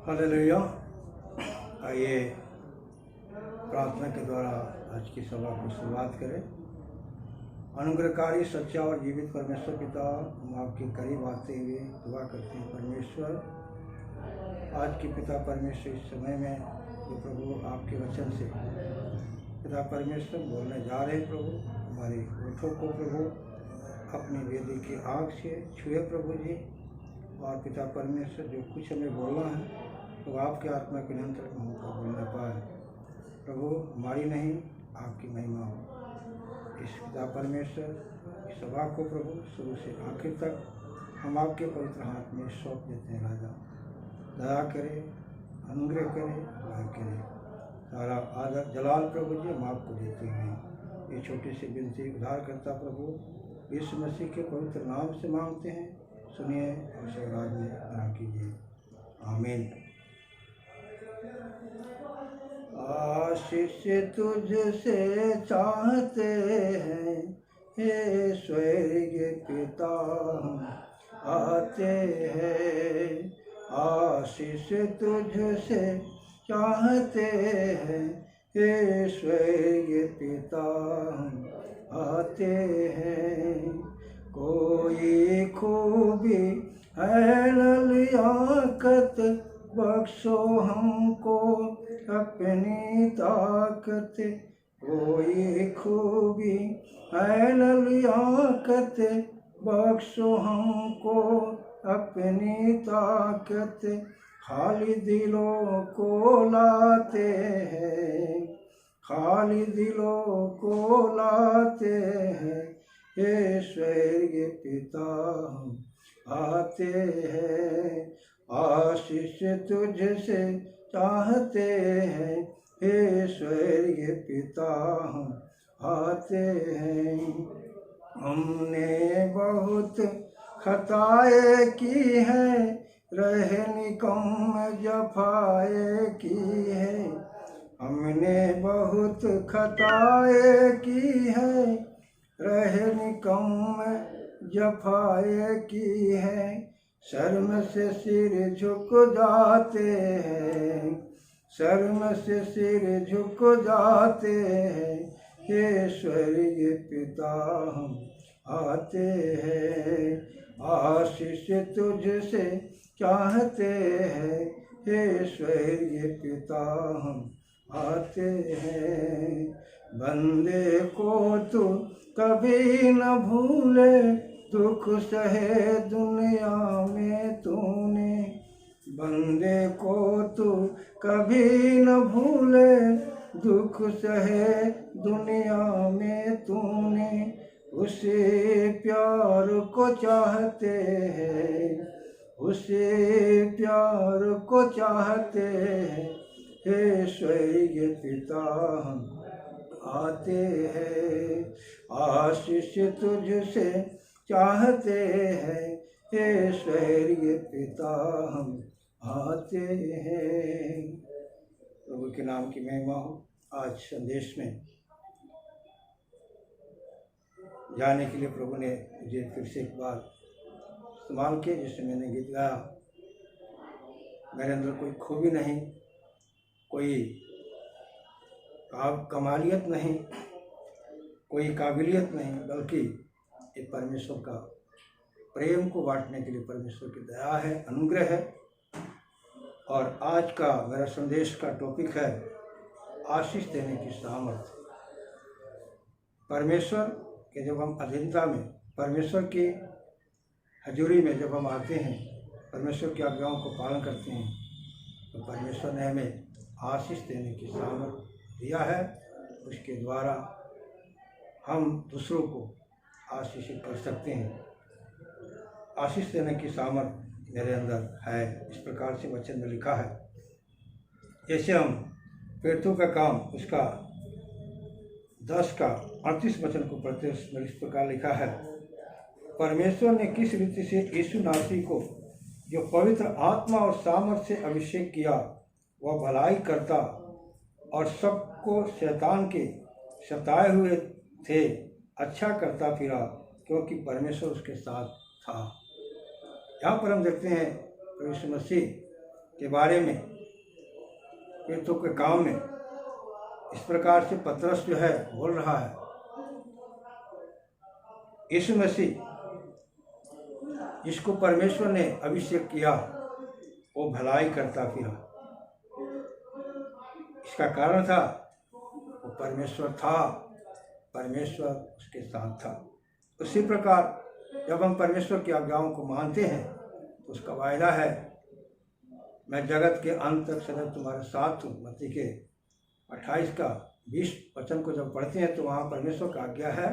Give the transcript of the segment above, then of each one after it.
Hallelujah. आइए प्रार्थना के द्वारा आज की सभा की शुरुआत करें। अनुग्रहकारी सच्चा और जीवित परमेश्वर पिता, हम आपके करीब आते हुए दुआ करते हैं परमेश्वर, आज के पिता परमेश्वर इस समय में जो प्रभु आपके वचन से पिता परमेश्वर बोलने जा रहे हैं, प्रभु हमारे होठों को प्रभु अपनी वेदी की आग से छुए प्रभु जी, और पिता परमेश्वर जो कुछ हमें बोलना है तो आपके आत्मा के नियंत्रण में होकर बोलना पाए प्रभु, हमारी नहीं आपकी महिमा हो। इस पिता परमेश्वर इस सभा को प्रभु शुरू से आखिर तक हम आपके पवित्र हाथ में सौंप देते हैं। राजा दया करे, अनुग्रह करे, दया करे, सारा आदर जलाल प्रभु जी हम आपको देते हैं। ये छोटी सी विनती उद्धार करता प्रभु यीशु मसीह के पवित्र नाम से मांगते हैं, सुनिए और स्वराज में ग्रहण कीजिए, आमीन। आशीष तुझसे चाहते हैं हे स्वर्गीय पिता, आते हैं। आशीष तुझसे चाहते हैं हे स्वर्गीय पिता, आते हैं। कोई खूबी है लियाकत, बख्शो हमको अपनी ताकत। कोई खूबी है लियाकत, बख्शो हमको अपनी ताकत। खाली दिलों को लाते हैं, खाली दिलों को लाते हैं हे स्वर्गीय पिता, आते हैं। आशीष तुझसे चाहते हैं हे स्वर्गीय पिता, आते हैं। हमने बहुत खताएं की है, रहनी कम जफाएं की है। हमने बहुत खताएं की है, रहनी कम जफाएं की है। शर्म से सिर झुक जाते हैं, शर्म से सिर झुक जाते हैं हे स्वर्गीय पिता, आते हैं। आशीष तुझसे चाहते हैं हे स्वर्गीय पिता, आते हैं। बंदे को तू कभी न भूले, दुख सहे दुनिया में तूने। बंदे को तू कभी न भूले, दुख सहे दुनिया में तूने। उसे प्यार को चाहते हैं, उसे प्यार को चाहते हैं हे स्वर्गीय पिता, आते हैं। आशीष तुझसे चाहते हैं हे स्वर्गीय पिता, हम आते हैं। प्रभु के नाम की महिमा हो। आज संदेश में जाने के लिए प्रभु ने मुझे फिर से एक बार इस्तेमाल किया, जिससे मैंने गीत गाया। मेरे अंदर कोई खूबी नहीं, कोई कमालियत नहीं, कोई काबिलियत नहीं, बल्कि ये परमेश्वर का प्रेम को बांटने के लिए परमेश्वर की दया है, अनुग्रह है। और आज का मेरा संदेश का टॉपिक है आशीष देने की सामर्थ्य। परमेश्वर के जब हम अधीनता में, परमेश्वर की हजूरी में जब हम आते हैं, परमेश्वर की आज्ञाओं को पालन करते हैं, तो परमेश्वर ने हमें आशीष देने की सामर्थ्य दिया है। उसके द्वारा हम दूसरों को आशीषित कर सकते हैं। आशीष देने की सामर्थ्य मेरे अंदर है। इस प्रकार से वचन में लिखा है, जैसे हम प्रेरितों का काम उसका 10 का 38 वचन को पढ़ते उसमें इस प्रकार लिखा है, परमेश्वर ने किस रीति से यीशु नासरी को जो पवित्र आत्मा और सामर्थ्य से अभिषेक किया, वह भलाई करता और सबको शैतान के सताए हुए थे अच्छा करता फिरा, क्योंकि परमेश्वर उसके साथ था। यहाँ पर हम देखते हैं प्रभु यीशु मसीह के बारे में, प्रेरितों के काम में इस प्रकार से पतरस जो है बोल रहा है, यीशु मसीह जिसको परमेश्वर ने अभिषेक किया वो भलाई करता फिरा। इसका कारण था वो परमेश्वर था, परमेश्वर उसके साथ था। उसी प्रकार जब हम परमेश्वर की आज्ञाओं को मानते हैं तो उसका वायदा है, मैं जगत के अंत तक सदैव तुम्हारे साथ हूँ। मत्ती के 28 का 20 वचन को जब पढ़ते हैं तो वहाँ परमेश्वर का आज्ञा है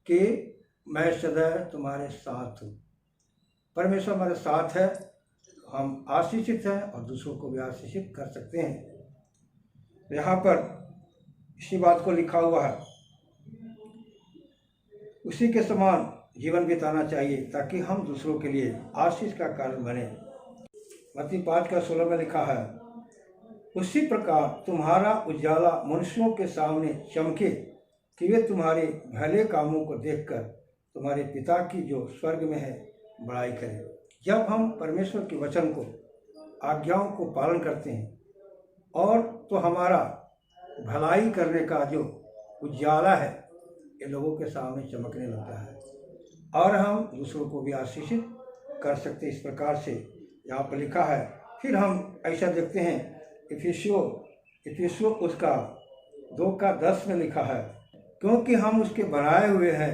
कि मैं सदैव तुम्हारे साथ हूँ। परमेश्वर हमारे साथ है, हम आशीषित हैं और दूसरों को भी आशीषित कर सकते हैं। यहाँ पर इसी बात को लिखा हुआ है, उसी के समान जीवन बिताना चाहिए ताकि हम दूसरों के लिए आशीष का कारण बने। मत्ती 5 का 16 में लिखा है, उसी प्रकार तुम्हारा उजाला मनुष्यों के सामने चमके कि वे तुम्हारे भले कामों को देखकर तुम्हारे पिता की जो स्वर्ग में है बड़ाई करें। जब हम परमेश्वर के वचन को, आज्ञाओं को पालन करते हैं और तो हमारा भलाई करने का जो उजाला है ये लोगों के सामने चमकने लगता है और हम दूसरों को भी आशीषित कर सकते। इस प्रकार से यहाँ पर लिखा है। फिर हम ऐसा देखते हैं इफिसियों उसका 2 का 10 में लिखा है, क्योंकि हम उसके बनाए हुए हैं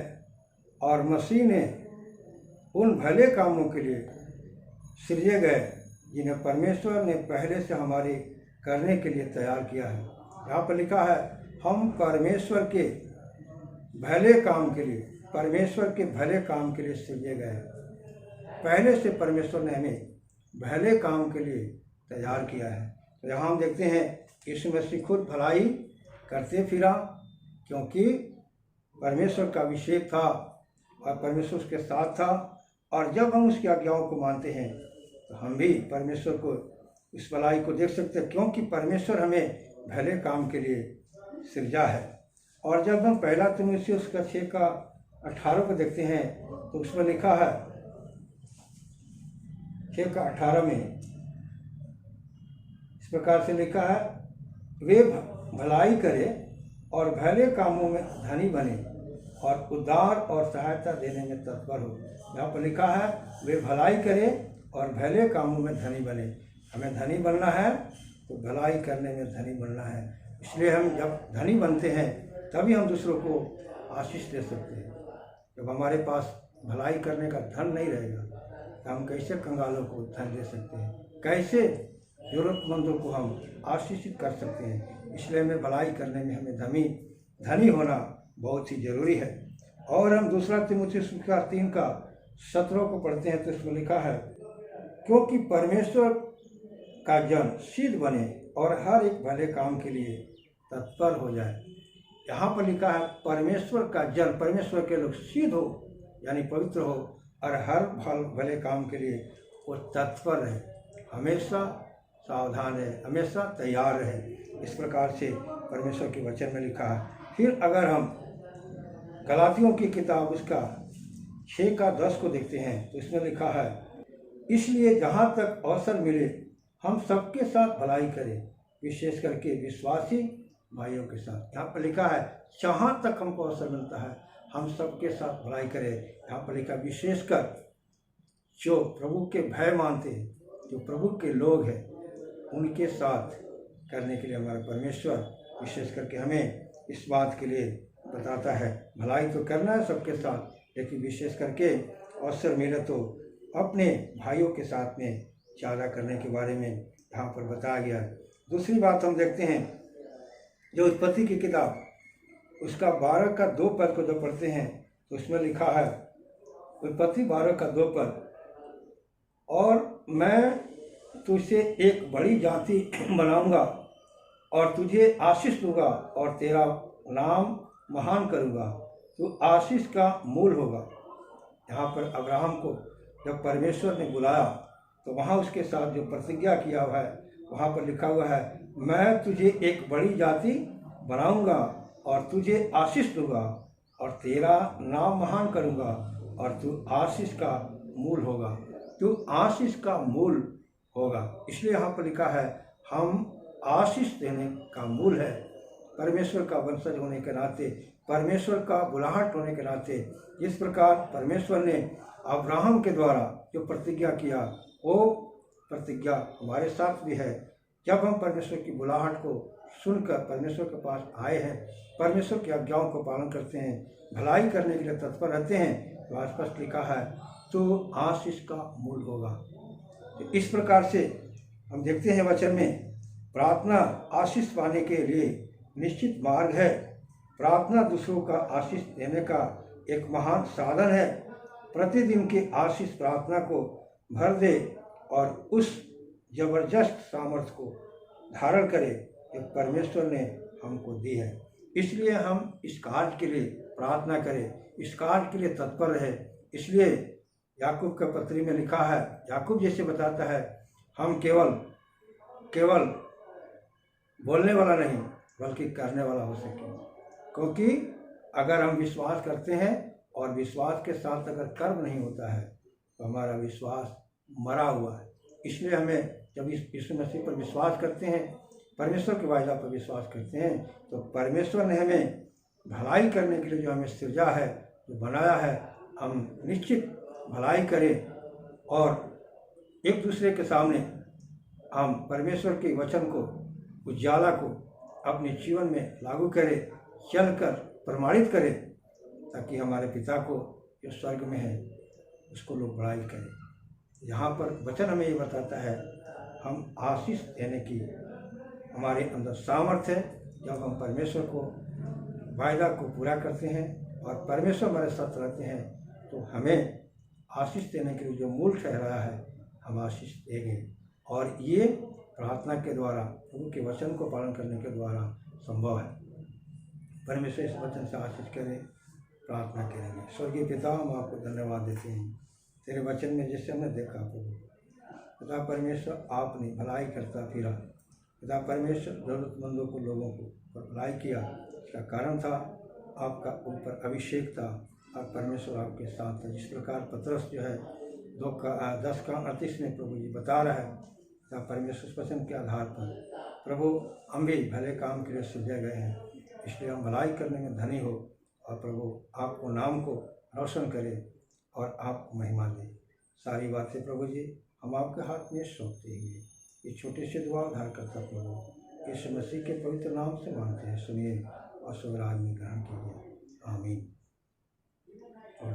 और मसीह ने उन भले कामों के लिए सृजे गए जिन्हें परमेश्वर ने पहले से हमारे करने के लिए तैयार किया है। यहाँ पर लिखा है, हम परमेश्वर के भले काम के लिए, परमेश्वर के भले काम के लिए सृजे गए। पहले से परमेश्वर ने हमें भले काम के लिए तैयार किया है। तो यहाँ हम देखते हैं यीशु मसीह खुद भलाई करते फिरा, क्योंकि परमेश्वर का अभिषेक था और परमेश्वर उसके साथ था। और जब हम उसकी आज्ञाओं को मानते हैं तो हम भी परमेश्वर को, इस भलाई को देख सकते हैं, क्योंकि परमेश्वर हमें भले काम के लिए सृजा है। और जब हम पहला तीमुथियुस उसका 6 का 18 को देखते हैं तो उसमें लिखा है, 6 का 18 में इस प्रकार से लिखा है, वे भलाई करे और भले कामों में धनी बने और उदार और सहायता देने में तत्पर हो। यहाँ पर लिखा है, वे भलाई करे और भले कामों में धनी बने। हमें धनी बनना है तो भलाई करने में धनी बनना है। इसलिए हम जब धनी बनते हैं तभी हम दूसरों को आशीष दे सकते हैं। जब हमारे पास भलाई करने का धन नहीं रहेगा तो हम कैसे कंगालों को धन दे सकते हैं, कैसे जरूरतमंदों को हम आशीषित कर सकते हैं। इसलिए हमें भलाई करने में हमें धनी होना बहुत ही जरूरी है। और हम दूसरा तीमुथियुस 3 का 17 को पढ़ते हैं तो इसमें लिखा है, क्योंकि परमेश्वर का जन सिद्ध बने और हर एक भले काम के लिए तत्पर हो जाए। यहाँ पर लिखा है, परमेश्वर का जन, परमेश्वर के लोग सिद्ध हो यानी पवित्र हो और हर भले काम के लिए वो तत्पर रहे, हमेशा सावधान रहे, हमेशा तैयार रहे। इस प्रकार से परमेश्वर के वचन में लिखा है। फिर अगर हम गलातियों की किताब उसका 6 का 10 को देखते हैं तो इसमें लिखा है, इसलिए जहाँ तक अवसर मिले हम सबके साथ भलाई करें, विशेष करके विश्वासी भाइयों के साथ। यहाँ पर लिखा है, जहाँ तक हमको अवसर मिलता है हम सबके साथ भलाई करें। यहाँ पर लिखा विशेषकर जो प्रभु के भय मानते हैं, जो प्रभु के लोग हैं, उनके साथ करने के लिए हमारा परमेश्वर विशेष करके हमें इस बात के लिए बताता है। भलाई तो करना है सबके साथ, लेकिन विशेष करके अवसर मिले तो अपने भाइयों के साथ में ज़्यादा करने के बारे में यहाँ पर बताया गया। दूसरी बात हम देखते हैं, जो उत्पत्ति की किताब उसका 12 का 2 पद को जब पढ़ते हैं तो उसमें लिखा है, उत्पत्ति 12 का 2 पद, और मैं तुझसे एक बड़ी जाति बनाऊंगा और तुझे आशीष दूंगा और तेरा नाम महान करूँगा। तू आशीष का मूल होगा। यहाँ पर अब्राहम को जब परमेश्वर ने बुलाया तो वहाँ उसके साथ जो प्रतिज्ञा किया हुआ है वहाँ पर लिखा हुआ है, मैं तुझे एक बड़ी जाति बनाऊंगा और तुझे आशीष दूंगा और तेरा नाम महान करूंगा और तू आशीष का मूल होगा। तू आशीष का मूल होगा। इसलिए यहाँ पर लिखा है हम आशीष देने का मूल है। परमेश्वर का वंशज होने के नाते, परमेश्वर का बुलाहट होने के नाते, जिस प्रकार परमेश्वर ने अब्राहम के द्वारा जो प्रतिज्ञा किया वो प्रतिज्ञा हमारे साथ भी है। जब हम परमेश्वर की बुलाहट को सुनकर परमेश्वर के पास आए हैं, परमेश्वर की आज्ञाओं को पालन करते हैं, भलाई करने के लिए तत्पर रहते हैं, तो स्पष्ट लिखा है तो आशीष का मूल होगा। तो इस प्रकार से हम देखते हैं वचन में प्रार्थना आशीष पाने के लिए निश्चित मार्ग है। प्रार्थना दूसरों का आशीष देने का एक महान साधन है। प्रतिदिन की आशीष प्रार्थना को भर दे और उस जबरदस्त सामर्थ्य को धारण करे जो परमेश्वर ने हमको दी है। इसलिए हम इस कार्य के लिए प्रार्थना करें, इस कार्य के लिए तत्पर रहे। इसलिए याकूब के पत्री में लिखा है, याकूब जैसे बताता है, हम केवल बोलने वाला नहीं बल्कि करने वाला हो सके। क्योंकि अगर हम विश्वास करते हैं और विश्वास के साथ अगर कर्म नहीं होता है तो हमारा विश्वास मरा हुआ है। इसलिए हमें जब इस यीशु मसीह पर विश्वास करते हैं, परमेश्वर के वायदा पर विश्वास करते हैं, तो परमेश्वर ने हमें भलाई करने के लिए जो हमें सृजा है, जो बनाया है, हम निश्चित भलाई करें और एक दूसरे के सामने हम परमेश्वर के वचन को, उजाला को अपने जीवन में लागू करें, चलकर प्रमाणित करें, ताकि हमारे पिता को जो स्वर्ग में है उसको लोग बड़ाई करें। यहाँ पर वचन हमें ये बताता है हम आशीष देने की हमारे अंदर सामर्थ्य है। जब हम परमेश्वर को वायदा को पूरा करते हैं और परमेश्वर हमारे साथ रहते हैं तो हमें आशीष देने के लिए जो मूल ठहराया है हम आशीष देंगे। और ये प्रार्थना के द्वारा, प्रभु के वचन को पालन करने के द्वारा संभव है। परमेश्वर इस वचन से आशीष करें। प्रार्थना करेंगे। स्वर्गीय पिता, हम आपको धन्यवाद देते हैं तेरे वचन में जिससे हमने देखा प्रभु पिता परमेश्वर आपने भलाई करता फिरा। पिता परमेश्वर ज़रूरतमंदों को, लोगों को पर भलाई किया। इसका कारण था आपका ऊपर अभिषेक था और परमेश्वर आपके साथ था। जिस प्रकार पतरस जो है 10:38 में प्रभु जी बता रहा है, पिता परमेश्वर वचन के आधार पर प्रभु हम भी भले काम के लिए सृजे गए हैं, इसलिए हम भलाई करने में धनी हो और प्रभु आपको नाम को रोशन करें और आपको महिमा दें। सारी बातें प्रभु जी हम आपके हाथ में सौंपते हैं। ये छोटे से दुआ उद्धार करता प्रभु यीशु मसीह के पवित्र नाम से मांगते हैं, सुनिए और सुराज में ग्रहण कीजिए। आमीन। और